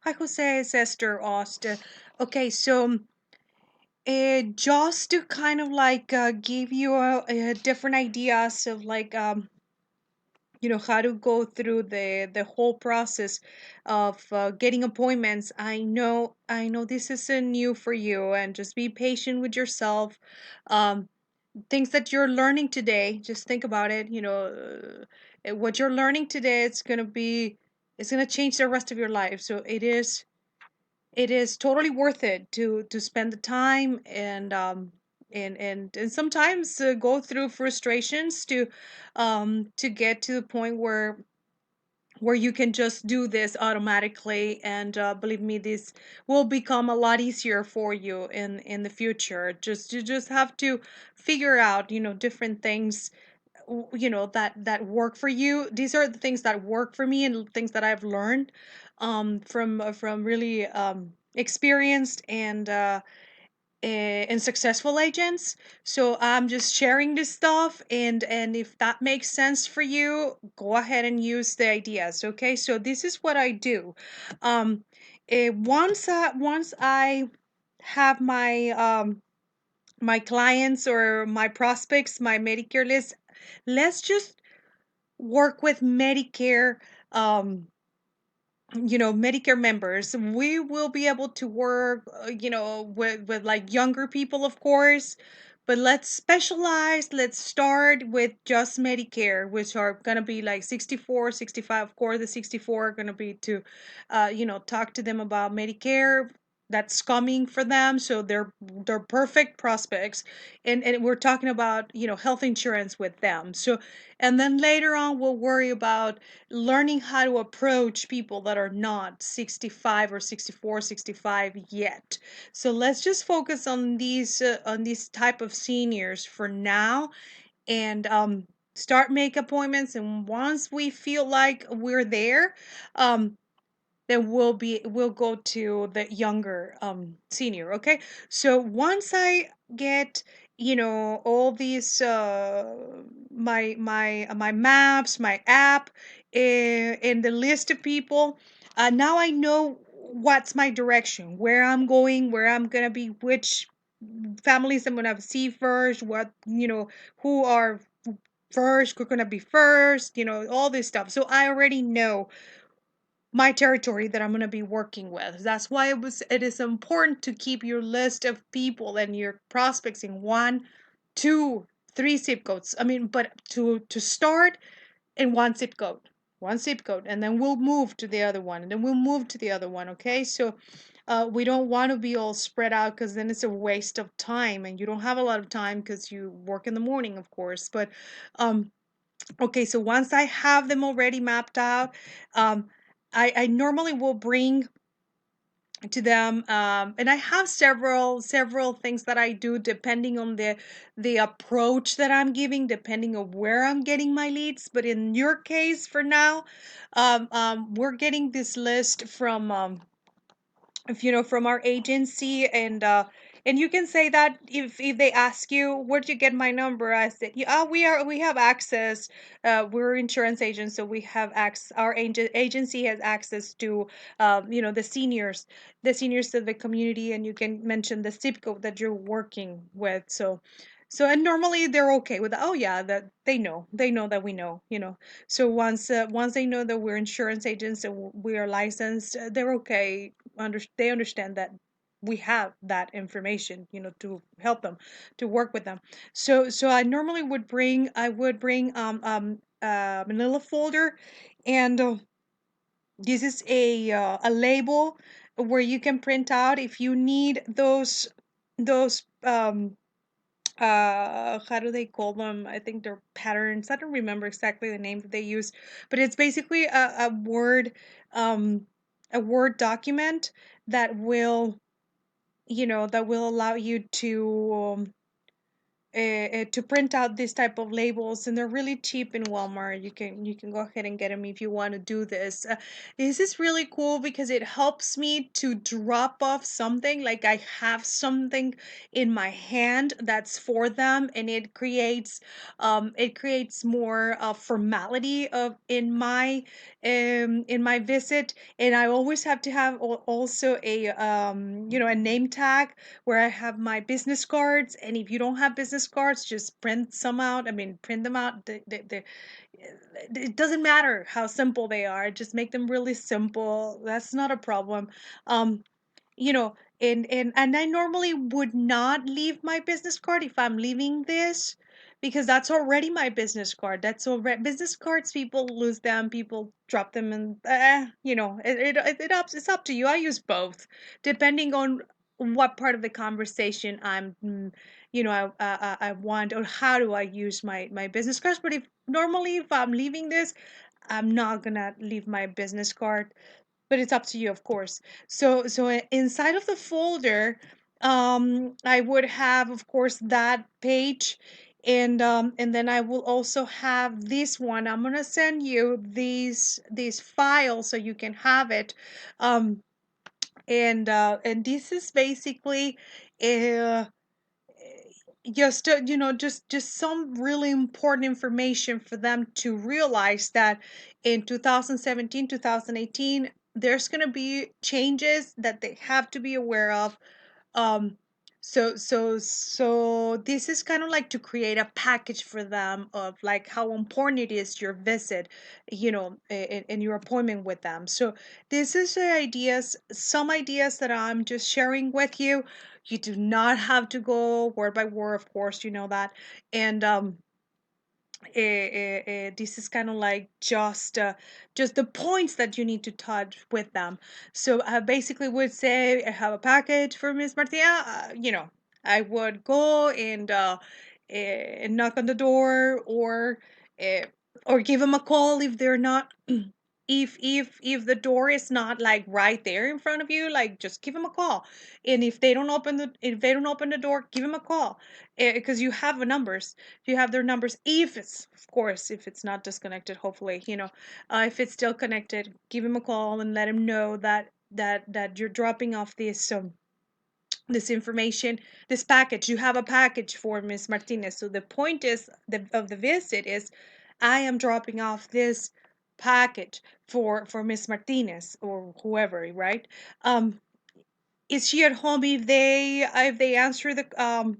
Hi, Jose. It's Esther Ost. Okay, so just to kind of like give you a different ideas of like how to go through the whole process of getting appointments. I know this isn't new for you, and just be patient with yourself. Um, Things that you're learning today, just think about it. What you're learning today, it's gonna change the rest of your life. So it is totally worth it to spend the time and sometimes go through frustrations to get to the point where you can just do this automatically, and believe me, this will become a lot easier for you in the future. Just you just have to figure out different things that work for you. These are the things that work for me and things that I've learned from really experienced and successful agents. So I'm just sharing this stuff, and if that makes sense for you, go ahead and use the ideas. Okay, so this is what I do. um once I have my clients or my prospects, my Medicare list, let's just work with Medicare. Medicare members, we will be able to work with like younger people, of course, but let's specialize. Let's start with just Medicare, which are going to be like 64, 65. Of course, the 64 are going to be to talk to them about Medicare that's coming for them, so they're perfect prospects. And we're talking about health insurance with them. So, and then later on we'll worry about learning how to approach people that are not 65 or 64, 65 yet. So let's just focus on these type of seniors for now, and start make appointments. And once we feel like we're there, um, then we'll go to the younger senior. Okay, so once I get all these my maps, my app, and the list of people, now I know what's my direction, where I'm going, where I'm gonna be, which families I'm gonna see first, what who are first, who's gonna be first, all this stuff. So I already know my territory that I'm going to be working with. That's why it is important to keep your list of people and your prospects in one, two, three zip codes. I mean, but to start in one zip code. One zip code, and then we'll move to the other one, and then we'll move to the other one. Okay, so we don't want to be all spread out, because then it's a waste of time, and you don't have a lot of time because you work in the morning, of course. But um, okay, so once I have them already mapped out, um, I normally will bring to them, and I have several things that I do depending on the approach that I'm giving, depending on where I'm getting my leads. But in your case, for now, we're getting this list from if from our agency, and you can say that if they ask you, where did you get my number, I said, yeah, we have access. We're insurance agents, so we have access. Our agency has access to the seniors of the community, and you can mention the zip code that you're working with. So and normally they're okay with that. Oh yeah, that they know that we know. So once they know that we're insurance agents and we are licensed, they're okay. They understand that we have that information, to help them, to work with them. So I would bring manila folder, and this is a label where you can print out if you need those how do they call them? I think they're patterns. I don't remember exactly the name that they use, but it's basically um a word document that will allow you to print out this type of labels, and they're really cheap in Walmart. You can go ahead and get them if you want to do this. This is really cool because it helps me to drop off something, like I have something in my hand that's for them, and it creates more formality of in my visit. And I always have to have also a a name tag where I have my business cards. And if you don't have business cards, just print some out. I mean, print them out. It doesn't matter how simple they are. Just make them really simple. That's not a problem. Um, and I normally would not leave my business card if I'm leaving this, because that's already my business card. That's already business cards. People lose them. People drop them, and it's up to you. I use both depending on what part of the conversation I want, or how do I use my business cards. But if I'm leaving this, I'm not gonna leave my business card, but it's up to you, of course. Inside of the folder, I would have, of course, that page, and then I will also have this one. I'm gonna send you these files so you can have it. um and this is basically uh just just some really important information for them to realize that in 2017, 2018, there's going to be changes that they have to be aware of. um so this is kind of like to create a package for them of like how important it is your visit, in your appointment with them. So this is the ideas, some ideas that I'm just sharing with you. You do not have to go word by word, of course, you know that. And this is kind of like just the points that you need to touch with them. So I basically would say I have a package for Miss Martia. I would go and knock on the door, uh, or give them a call if they're not. If the door is not like right there in front of you, like just give them a call. And if they don't open the door, give them a call, because you have the numbers, you have their numbers. If it's, of course, if it's not disconnected, hopefully, if it's still connected, give him a call and let him know that you're dropping off this information, this package. You have a package for Miss Martinez. So the point is of the visit is, I am dropping off this package for Miss Martinez or whoever, right? um is she at home? If they answer the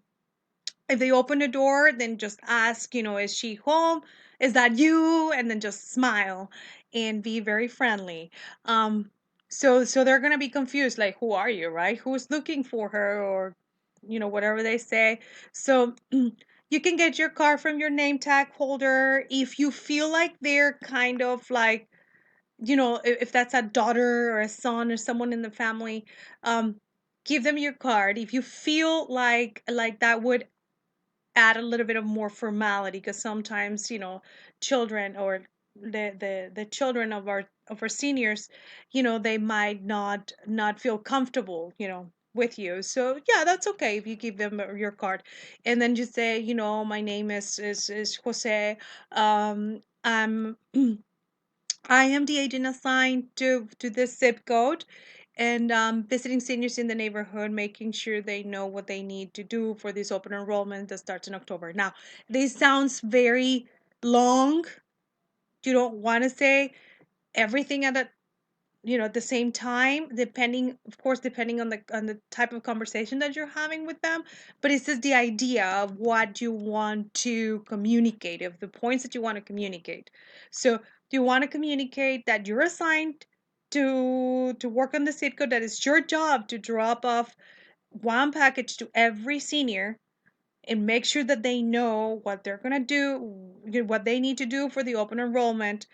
if they open the door, then just ask, is she home? Is that you? And then just smile and be very friendly. Um, so they're gonna be confused, like, who are you, right? Who's looking for her, or whatever they say. So you can get your card from your name tag holder if you feel like they're kind of like, if that's a daughter or a son or someone in the family. um, give them your card if you feel like that would add a little bit of more formality, because sometimes children, or the children of our seniors, they might not feel comfortable with you. So yeah, that's okay if you give them your card, and then just say, my name is Jose. I'm I am the agent assigned to this zip code, and visiting seniors in the neighborhood, making sure they know what they need to do for this open enrollment that starts in October. Now, this sounds very long. You don't want to say everything at the same time, depending, of course, depending on the type of conversation that you're having with them. But it's just the idea of what you want to communicate, of the points that you want to communicate. So you want to communicate that you're assigned to work on the zip code, that it's your job to drop off one package to every senior, and make sure that they know what they're going to do, what they need to do for the open enrollment.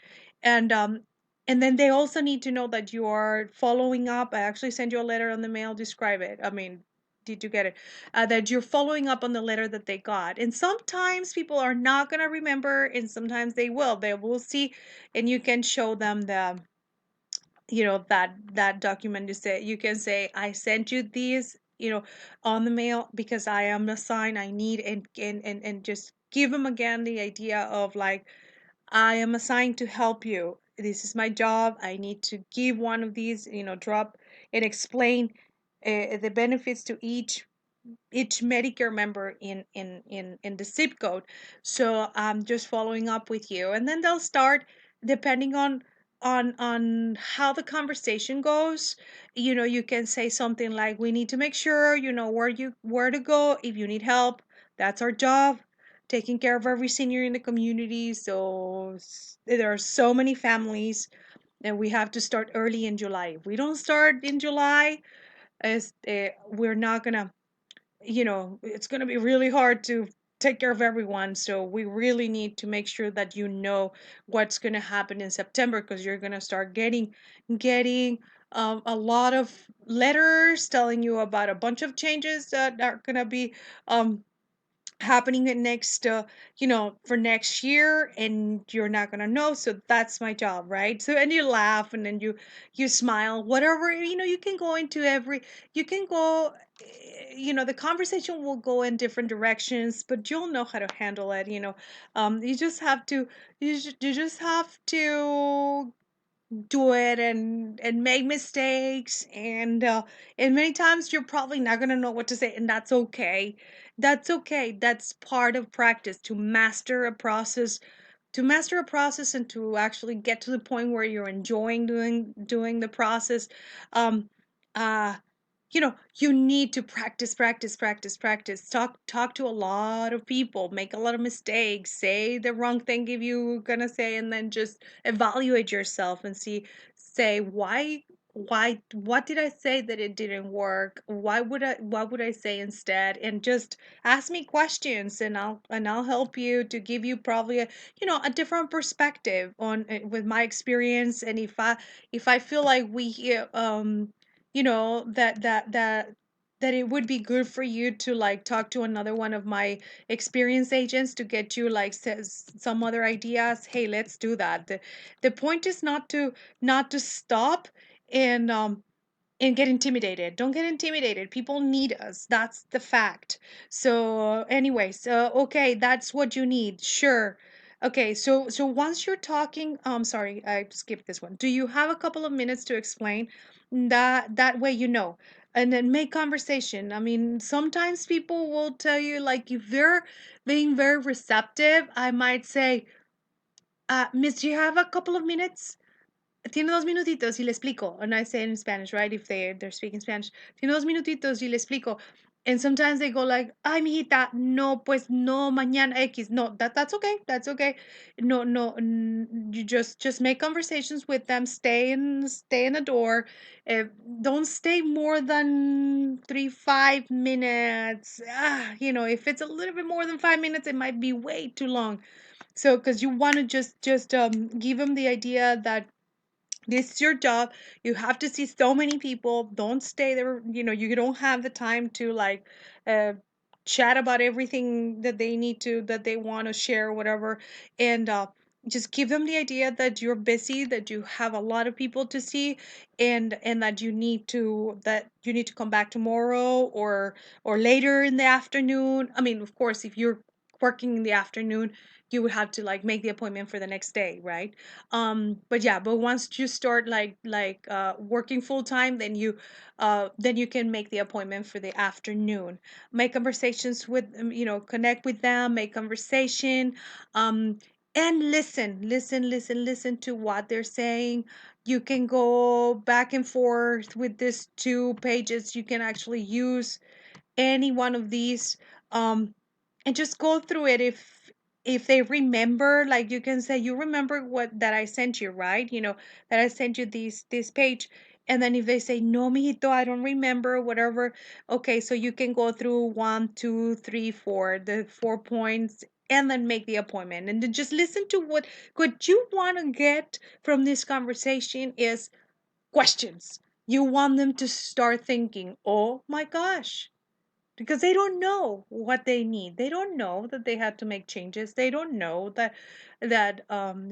And um and then they also need to know that you are following up. I actually sent you a letter on the mail. Describe it. I mean, did you get it? That you're following up on the letter that they got. And sometimes people are not going to remember, and sometimes they will see. And you can show them that document. You can say, I sent you these on the mail, because I am assigned, I need, and just give them again the idea of like, I am assigned to help you. This is my job. I need to give one of these, drop and explain the benefits to each Medicare member in the zip code. So I'm just following up with you, and then they'll start, depending on how the conversation goes. You can say something like, "We need to make sure you know where to go if you need help. That's our job." Taking care of every senior in the community. So there are so many families, and we have to start early in July. If we don't start in July, we're not gonna, it's going to be really hard to take care of everyone. So we really need to make sure that you know what's going to happen in September, because you're going to start getting a lot of letters telling you about a bunch of changes that are going to be um, happening in next for next year, and you're not gonna know. So that's my job, right? So, and you laugh, and then you smile, whatever. You can go into every, you can go, the conversation will go in different directions, but you'll know how to handle it. You just have to, you just have to do it, and make mistakes, and many times you're probably not going to know what to say, and that's okay. That's part of practice, to master a process, and to actually get to the point where you're enjoying doing the process. um uh you need to practice, practice, practice, practice. Talk to a lot of people, make a lot of mistakes, say the wrong thing if you gonna say, and then just evaluate yourself and say why, what did I say that it didn't work? What would I say instead? And just ask me questions, and I'll help you to give you probably a different perspective on with my experience. And if I feel like we that it would be good for you to like talk to another one of my experienced agents to get you like says some other ideas, hey, let's do that. The point is not to stop and get intimidated. Don't get intimidated. People need us. That's the fact. So, anyways, okay, that's what you need. Sure. Okay, so once you're talking, sorry, I skipped this one. Do you have a couple of minutes to explain? That way and then make conversation. I mean, sometimes people will tell you, like, if they're being very receptive, I might say, Miss, do you have a couple of minutes? Tiene 2 minutitos y le explico. And I say in Spanish, right? If they're speaking Spanish. Tiene 2 minutitos y le explico. And sometimes they go like, ay, mijita, no, pues no, mañana X. No, that's okay. That's okay. No, no, you just make conversations with them. Stay in the door. Uh, don't stay more than 5 minutes. If it's a little bit more than 5 minutes, it might be way too long. So, because you want to just give them the idea that this is your job. You have to see so many people. Don't stay there. You don't have the time to like uh, chat about everything that they want to share, whatever. And just give them the idea that you're busy, that you have a lot of people to see, and that you need to come back tomorrow or later in the afternoon. I mean, of course, if you're working in the afternoon, you would have to like make the appointment for the next day, right? But yeah, but once you start working full time, then you can make the appointment for the afternoon. Make conversations with connect with them, make conversation, um and listen to what they're saying. You can go back and forth with these 2 pages. You can actually use any one of these, um and just go through it. If they remember, like, you can say, you remember what that I sent you, right? That I sent you this page. And then if they say, no, mijito, I don't remember, whatever. Okay, so you can go through 1, 2, 3, 4, the 4 points, and then make the appointment. And then just listen to what you want to get from this conversation is questions. You want them to start thinking, oh my gosh, because they don't know what they need. They don't know that they had to make changes. They don't know that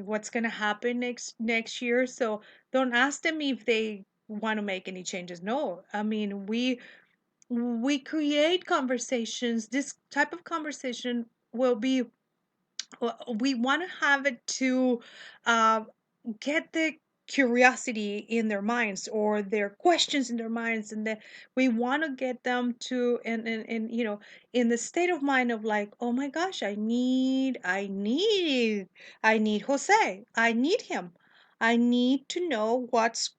what's going to happen next year. So don't ask them if they want to make any changes. No, I mean, we create conversations. This type of conversation will be, we want to have it to uh, get the curiosity in their minds, or their questions in their minds, and that we want to get them to, and in the state of mind of like, oh my gosh, I need Jose, I need him, I need to know what's